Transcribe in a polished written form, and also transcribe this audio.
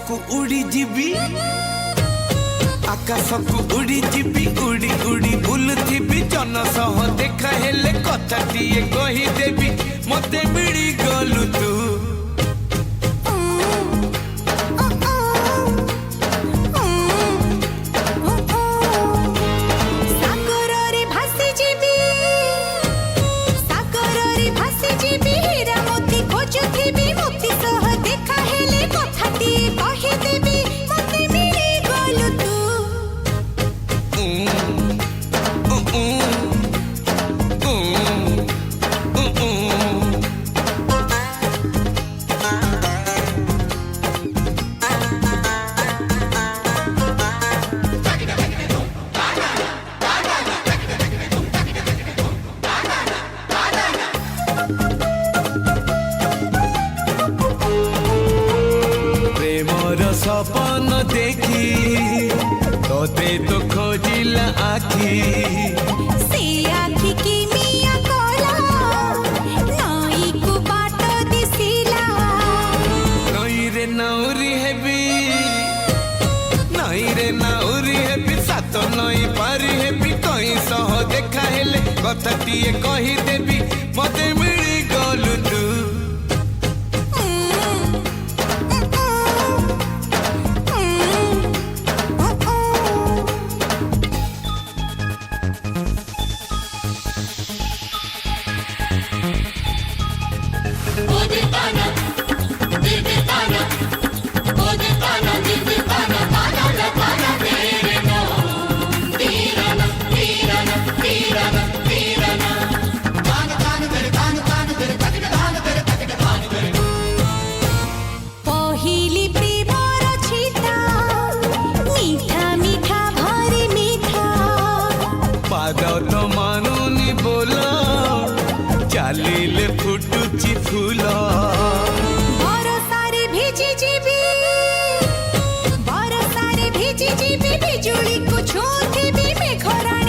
को उड़ी जीबी आकाश को उड़ी जीबी उड़ी उड़ी बुलुथिबी जन सह देखा हेले कथाटिए कहीदेवी मते मिली गलु तू सपन देखी तोते तो खोजिला आखी से आखी की मिया कोला नई को बाट दिसिला नई रे नौरी हेबी सात नई पारी हेबी कहीं सह देखा हेले कथाटिए कहीदेवी मते मिली गलु तू तो मानुनी बोला चालीले फुटुची फूल बरसारे भिजी जीबी बिजुली को छूथिबी मेघरानी